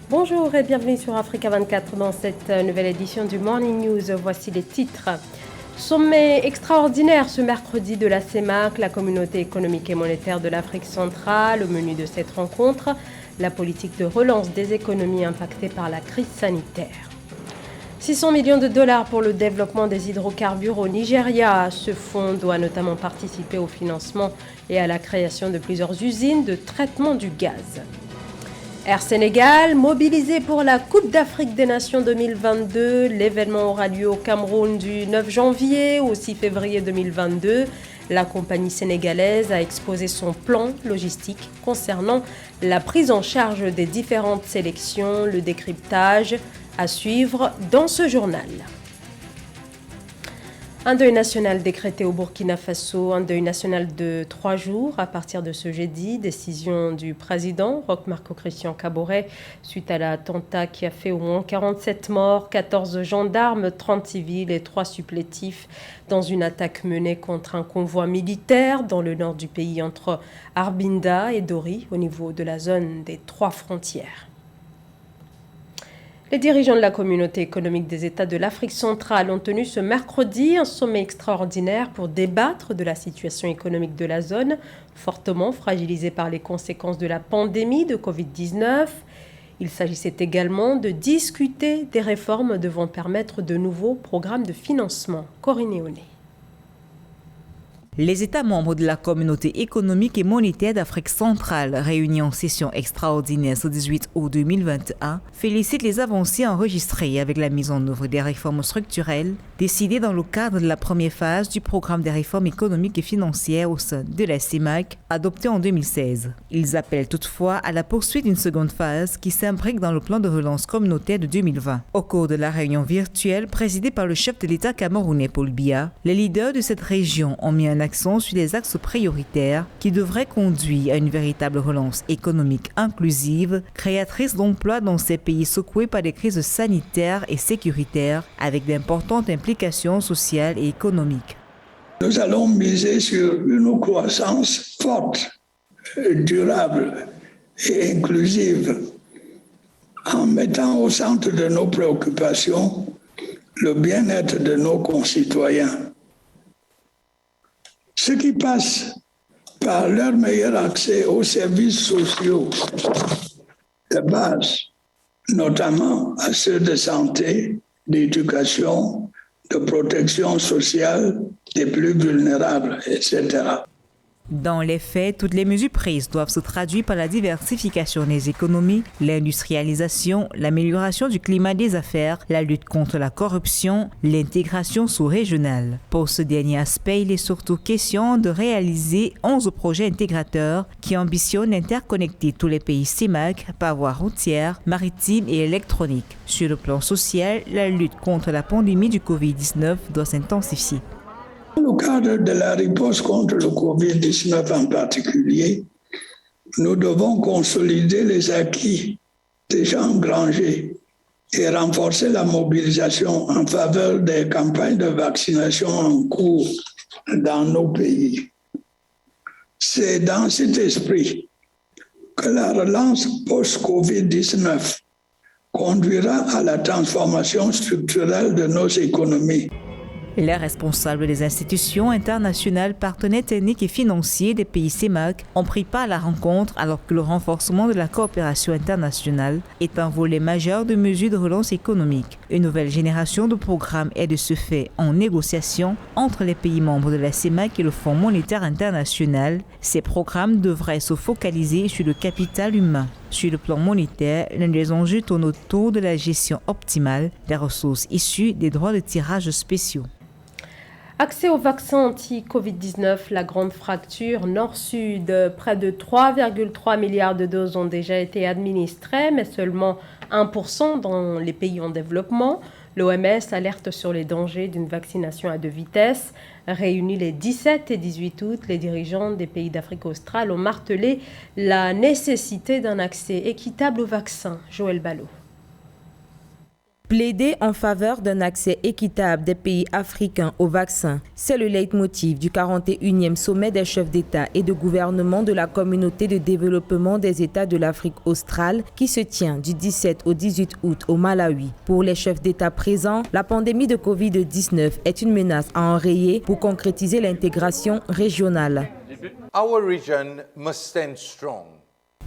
Bonjour et bienvenue sur Africa 24 dans cette nouvelle édition du Morning News. Voici les titres. Sommet extraordinaire ce mercredi de la CEMAC, la communauté économique et monétaire de l'Afrique centrale. Au menu de cette rencontre, la politique de relance des économies impactées par la crise sanitaire. 600 millions de dollars pour le développement des hydrocarbures au Nigeria. Ce fonds doit notamment participer au financement et à la création de plusieurs usines de traitement du gaz. Air Sénégal, mobilisé pour la Coupe d'Afrique des Nations 2022. L'événement aura lieu au Cameroun du 9 janvier au 6 février 2022. La compagnie sénégalaise a exposé son plan logistique concernant la prise en charge des différentes sélections, le décryptage à suivre dans ce journal. Un deuil national décrété au Burkina Faso, un deuil national de 3 jours à partir de ce jeudi. Décision du président Roch Marc Christian Kaboré suite à l'attentat qui a fait au moins 47 morts, 14 gendarmes, 30 civils et 3 supplétifs dans une attaque menée contre un convoi militaire dans le nord du pays entre Arbinda et Dori au niveau de la zone des 3 frontières. Les dirigeants de la communauté économique des États de l'Afrique centrale ont tenu ce mercredi un sommet extraordinaire pour débattre de la situation économique de la zone, fortement fragilisée par les conséquences de la pandémie de Covid-19. Il s'agissait également de discuter des réformes devant permettre de nouveaux programmes de financement. Corinne Néoné. Les États membres de la communauté économique et monétaire d'Afrique centrale, réunis en session extraordinaire ce 18 août 2021, félicitent les avancées enregistrées avec la mise en œuvre des réformes structurelles décidées dans le cadre de la première phase du programme des réformes économiques et financières au sein de la CEMAC, adopté en 2016. Ils appellent toutefois à la poursuite d'une seconde phase qui s'imbrique dans le plan de relance communautaire de 2020. Au cours de la réunion virtuelle présidée par le chef de l'État camerounais Paul Biya, les leaders de cette région ont mis un accent sur les axes prioritaires qui devraient conduire à une véritable relance économique inclusive, créatrice d'emplois dans ces pays secoués par des crises sanitaires et sécuritaires, avec d'importantes implications sociales et économiques. Nous allons miser sur une croissance forte, durable et inclusive, en mettant au centre de nos préoccupations le bien-être de nos concitoyens. Ce qui passe par leur meilleur accès aux services sociaux de base, notamment à ceux de santé, d'éducation, de protection sociale des plus vulnérables, etc. Dans les faits, toutes les mesures prises doivent se traduire par la diversification des économies, l'industrialisation, l'amélioration du climat des affaires, la lutte contre la corruption, l'intégration sous-régionale. Pour ce dernier aspect, il est surtout question de réaliser 11 projets intégrateurs qui ambitionnent d'interconnecter tous les pays CEMAC par voie routière, maritime et électronique. Sur le plan social, la lutte contre la pandémie du Covid-19 doit s'intensifier. Dans le cadre de la riposte contre le Covid-19 en particulier, nous devons consolider les acquis déjà engrangés et renforcer la mobilisation en faveur des campagnes de vaccination en cours dans nos pays. C'est dans cet esprit que la relance post-Covid-19 conduira à la transformation structurelle de nos économies. Les responsables des institutions internationales, partenaires techniques et financiers des pays CEMAC ont pris part à la rencontre alors que le renforcement de la coopération internationale est un volet majeur de mesures de relance économique. Une nouvelle génération de programmes est de ce fait en négociation entre les pays membres de la CEMAC et le Fonds monétaire international. Ces programmes devraient se focaliser sur le capital humain. Sur le plan monétaire, l'un des enjeux tourne autour de la gestion optimale des ressources issues des droits de tirage spéciaux. Accès au vaccin anti-Covid-19, la grande fracture nord-sud. Près de 3,3 milliards de doses ont déjà été administrées, mais seulement 1% dans les pays en développement. L'OMS alerte sur les dangers d'une vaccination à 2 vitesses. Réunis les 17 et 18 août, les dirigeants des pays d'Afrique australe ont martelé la nécessité d'un accès équitable au vaccin. Joël Ballot. Plaider en faveur d'un accès équitable des pays africains au vaccin, c'est le leitmotiv du 41e sommet des chefs d'État et de gouvernement de la communauté de développement des États de l'Afrique australe qui se tient du 17 au 18 août au Malawi. Pour les chefs d'État présents, la pandémie de Covid-19 est une menace à enrayer pour concrétiser l'intégration régionale. Our region must stand strong.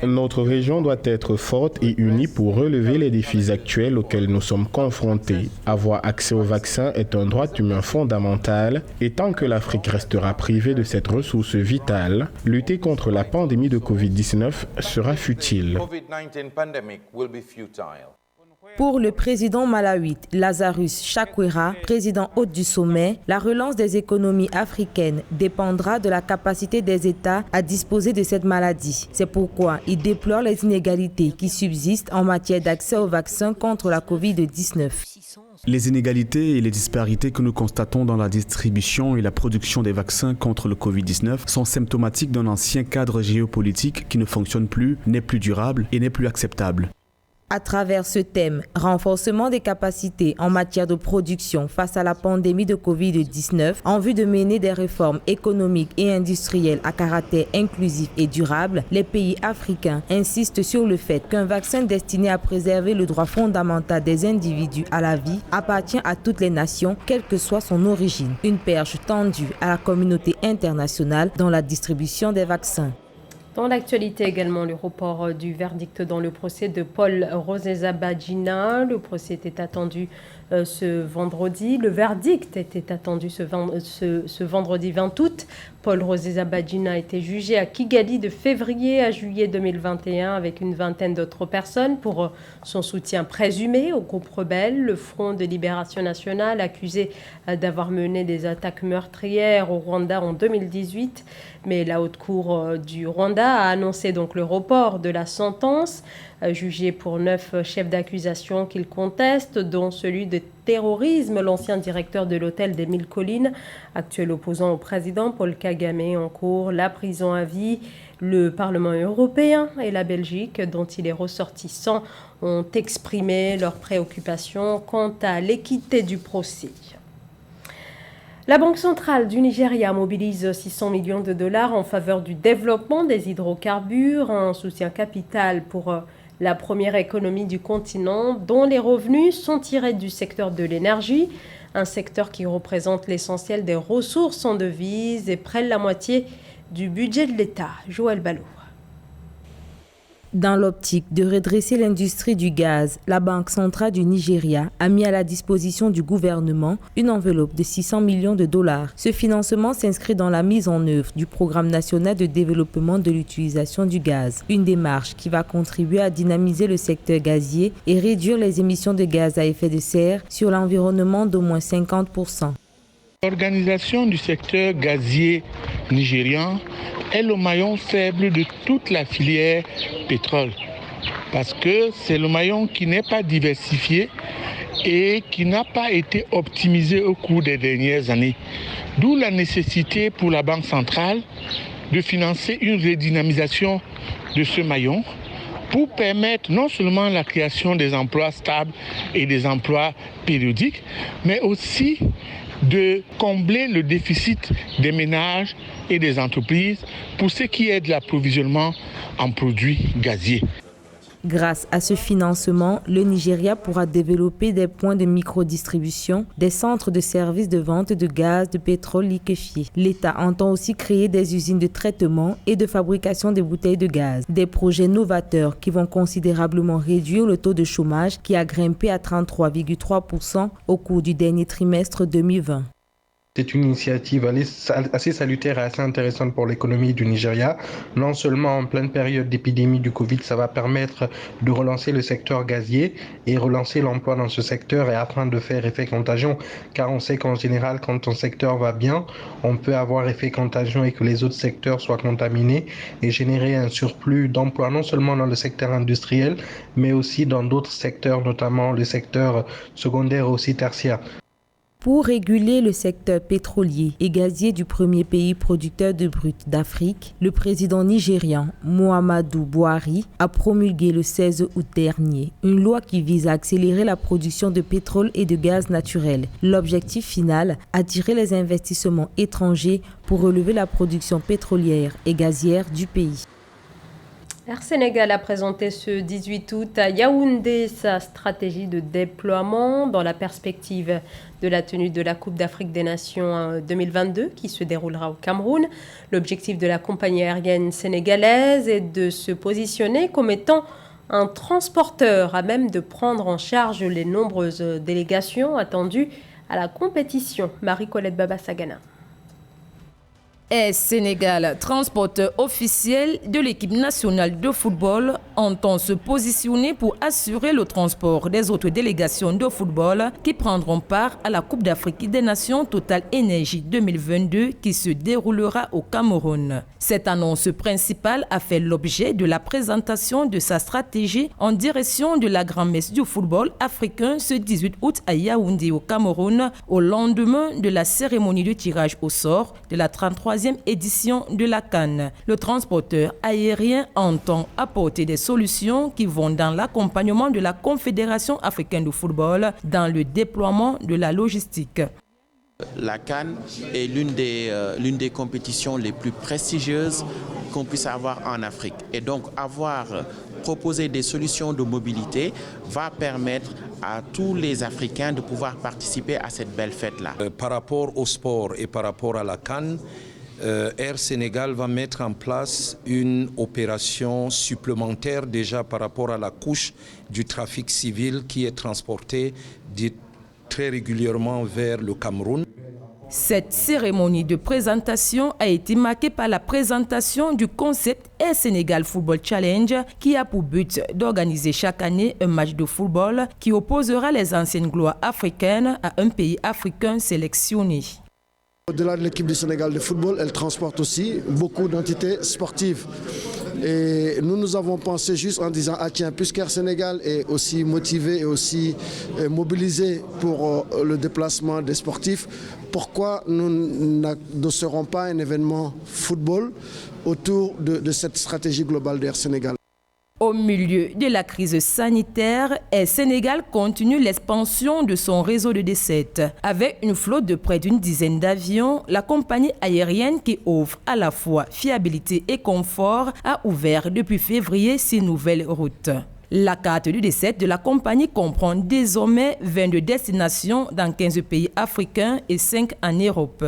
Notre région doit être forte et unie pour relever les défis actuels auxquels nous sommes confrontés. Avoir accès au vaccin est un droit humain fondamental et tant que l'Afrique restera privée de cette ressource vitale, lutter contre la pandémie de Covid-19 sera futile. Pour le président malawite Lazarus Chakwera, président hôte du sommet, la relance des économies africaines dépendra de la capacité des États à disposer de cette maladie. C'est pourquoi il déplore les inégalités qui subsistent en matière d'accès aux vaccins contre la Covid-19. Les inégalités et les disparités que nous constatons dans la distribution et la production des vaccins contre le Covid-19 sont symptomatiques d'un ancien cadre géopolitique qui ne fonctionne plus, n'est plus durable et n'est plus acceptable. À travers ce thème, renforcement des capacités en matière de production face à la pandémie de Covid-19, en vue de mener des réformes économiques et industrielles à caractère inclusif et durable, les pays africains insistent sur le fait qu'un vaccin destiné à préserver le droit fondamental des individus à la vie appartient à toutes les nations, quelle que soit son origine. Une perche tendue à la communauté internationale dans la distribution des vaccins. Dans l'actualité également, le report du verdict dans le procès de Paul Rozeza-Bagina. Le procès était attendu ce vendredi. Le verdict était attendu ce vendredi 20 août. Paul Rozeza-Bagina a été jugé à Kigali de février à juillet 2021 avec une vingtaine d'autres personnes pour son soutien présumé au groupe rebelle, le Front de Libération Nationale, accusé d'avoir mené des attaques meurtrières au Rwanda en 2018. Mais la Haute Cour du Rwanda a annoncé donc le report de la sentence, jugé pour 9 chefs d'accusation qu'il conteste, dont celui de terrorisme, l'ancien directeur de l'hôtel des Mille Collines, actuel opposant au président Paul Kagame, en cours la prison à vie. Le Parlement européen et la Belgique, dont il est ressortissant, ont exprimé leurs préoccupations quant à l'équité du procès. La Banque centrale du Nigeria mobilise 600 millions de dollars en faveur du développement des hydrocarbures, un soutien capital pour la première économie du continent, dont les revenus sont tirés du secteur de l'énergie, un secteur qui représente l'essentiel des ressources en devises et près de la moitié du budget de l'État. Joël Ballot. Dans l'optique de redresser l'industrie du gaz, la Banque centrale du Nigeria a mis à la disposition du gouvernement une enveloppe de 600 millions de dollars. Ce financement s'inscrit dans la mise en œuvre du Programme national de développement de l'utilisation du gaz, une démarche qui va contribuer à dynamiser le secteur gazier et réduire les émissions de gaz à effet de serre sur l'environnement d'au moins 50%. L'organisation du secteur gazier nigérian est le maillon faible de toute la filière pétrole parce que c'est le maillon qui n'est pas diversifié et qui n'a pas été optimisé au cours des dernières années. D'où la nécessité pour la Banque centrale de financer une redynamisation de ce maillon pour permettre non seulement la création des emplois stables et des emplois périodiques, mais aussi de combler le déficit des ménages et des entreprises pour ce qui est de l'approvisionnement en produits gaziers. Grâce à ce financement, le Nigeria pourra développer des points de microdistribution, des centres de services de vente de gaz, de pétrole liquéfié. L'État entend aussi créer des usines de traitement et de fabrication de bouteilles de gaz. Des projets novateurs qui vont considérablement réduire le taux de chômage qui a grimpé à 33,3% au cours du dernier trimestre 2020. C'est une initiative assez salutaire et assez intéressante pour l'économie du Nigeria. Non seulement en pleine période d'épidémie du Covid, ça va permettre de relancer le secteur gazier et relancer l'emploi dans ce secteur et afin de faire effet contagion. Car on sait qu'en général, quand un secteur va bien, on peut avoir effet contagion et que les autres secteurs soient contaminés et générer un surplus d'emplois non seulement dans le secteur industriel, mais aussi dans d'autres secteurs, notamment le secteur secondaire et aussi tertiaire. Pour réguler le secteur pétrolier et gazier du premier pays producteur de brut d'Afrique, le président nigérian Muhammadu Buhari a promulgué le 16 août dernier une loi qui vise à accélérer la production de pétrole et de gaz naturel. L'objectif final, attirer les investissements étrangers pour relever la production pétrolière et gazière du pays. Air Sénégal a présenté ce 18 août à Yaoundé sa stratégie de déploiement dans la perspective de la tenue de la Coupe d'Afrique des Nations 2022 qui se déroulera au Cameroun. L'objectif de la compagnie aérienne sénégalaise est de se positionner comme étant un transporteur à même de prendre en charge les nombreuses délégations attendues à la compétition. Marie-Colette Baba-Sagana. Air Sénégal, transporteur officiel de l'équipe nationale de football, entend se positionner pour assurer le transport des autres délégations de football qui prendront part à la Coupe d'Afrique des Nations Total Énergie 2022 qui se déroulera au Cameroun. Cette annonce principale a fait l'objet de la présentation de sa stratégie en direction de la grand-messe du football africain ce 18 août à Yaoundé au Cameroun, au lendemain de la cérémonie de tirage au sort de la 33e édition de la CAN. Le transporteur aérien entend apporter des solutions qui vont dans l'accompagnement de la Confédération africaine de football dans le déploiement de la logistique. La CAN est l'une des compétitions les plus prestigieuses qu'on puisse avoir en Afrique. Et donc avoir proposé des solutions de mobilité va permettre à tous les Africains de pouvoir participer à cette belle fête-là. Par rapport au sport et par rapport à la CAN, Air Sénégal va mettre en place une opération supplémentaire déjà par rapport à la couche du trafic civil qui est transporté très régulièrement vers le Cameroun. Cette cérémonie de présentation a été marquée par la présentation du concept Air Sénégal Football Challenge qui a pour but d'organiser chaque année un match de football qui opposera les anciennes gloires africaines à un pays africain sélectionné. Au-delà de l'équipe du Sénégal de football, elle transporte aussi beaucoup d'entités sportives. Et nous avons pensé juste en disant, ah tiens, puisqu'Air Sénégal est aussi motivé et aussi mobilisé pour le déplacement des sportifs, pourquoi nous n'adosserons pas un événement football autour de cette stratégie globale d'Air Sénégal? Au milieu de la crise sanitaire, Air Sénégal continue l'expansion de son réseau de dessertes. Avec une flotte de près d'une dizaine d'avions, la compagnie aérienne qui offre à la fois fiabilité et confort a ouvert depuis février 6 nouvelles routes. La carte du dessert de la compagnie comprend désormais 22 destinations dans 15 pays africains et 5 en Europe.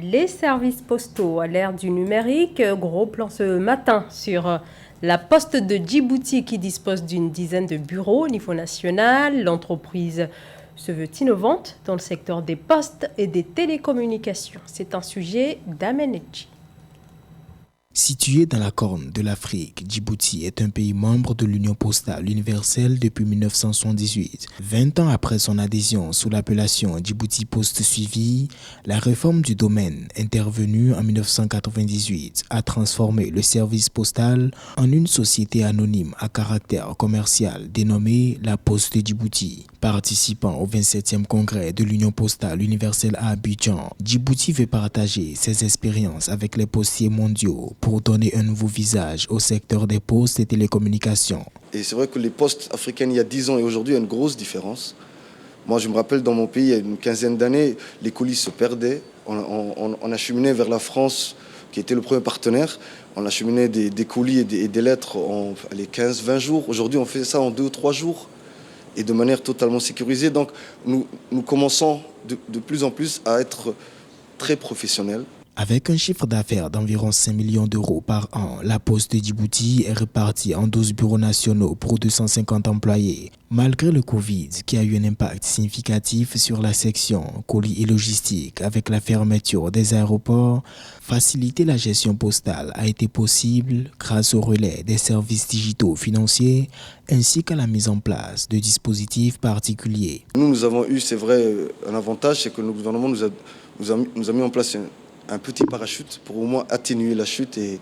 Les services postaux à l'ère du numérique, gros plan ce matin sur la Poste de Djibouti qui dispose d'une dizaine de bureaux au niveau national. L'entreprise se veut innovante dans le secteur des postes et des télécommunications. C'est un sujet d'Amenechi. Situé dans la Corne de l'Afrique, Djibouti est un pays membre de l'Union postale universelle depuis 1978. 20 ans après son adhésion sous l'appellation Djibouti Poste Suivi, la réforme du domaine intervenue en 1998 a transformé le service postal en une société anonyme à caractère commercial dénommée la Poste de Djibouti. Participant au 27e congrès de l'Union postale universelle à Abidjan, Djibouti veut partager ses expériences avec les postiers mondiaux pour donner un nouveau visage au secteur des postes et télécommunications. Et c'est vrai que les postes africains il y a 10 ans et aujourd'hui, il y a une grosse différence. Moi, je me rappelle dans mon pays, il y a une quinzaine d'années, les colis se perdaient. On acheminait vers la France, qui était le premier partenaire. On acheminait des colis et des lettres en 15-20 jours. Aujourd'hui, on fait ça en 2 ou 3 jours et de manière totalement sécurisée. Donc, nous commençons de plus en plus à être très professionnels. Avec un chiffre d'affaires d'environ 5 millions d'euros par an, la Poste de Djibouti est répartie en 12 bureaux nationaux pour 250 employés. Malgré le Covid, qui a eu un impact significatif sur la section colis et logistique avec la fermeture des aéroports, faciliter la gestion postale a été possible grâce au relais des services digitaux financiers ainsi qu'à la mise en place de dispositifs particuliers. Nous avons eu, c'est vrai, un avantage, c'est que le gouvernement nous a mis en place un petit parachute pour au moins atténuer la chute et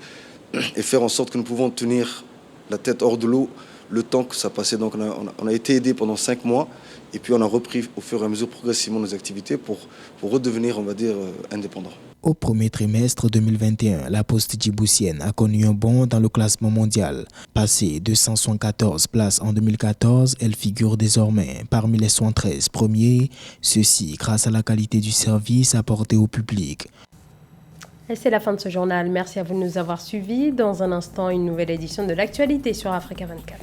faire en sorte que nous pouvons tenir la tête hors de l'eau le temps que ça passait. Donc on a été aidé pendant 5 mois et puis on a repris au fur et à mesure progressivement nos activités pour redevenir, on va dire, indépendant. Au premier trimestre 2021, la Poste djiboutienne a connu un bond dans le classement mondial. Passée de 174 places en 2014, elle figure désormais parmi les 113 premiers, ceci grâce à la qualité du service apporté au public. Et c'est la fin de ce journal. Merci à vous de nous avoir suivis. Dans un instant, une nouvelle édition de l'actualité sur Africa 24.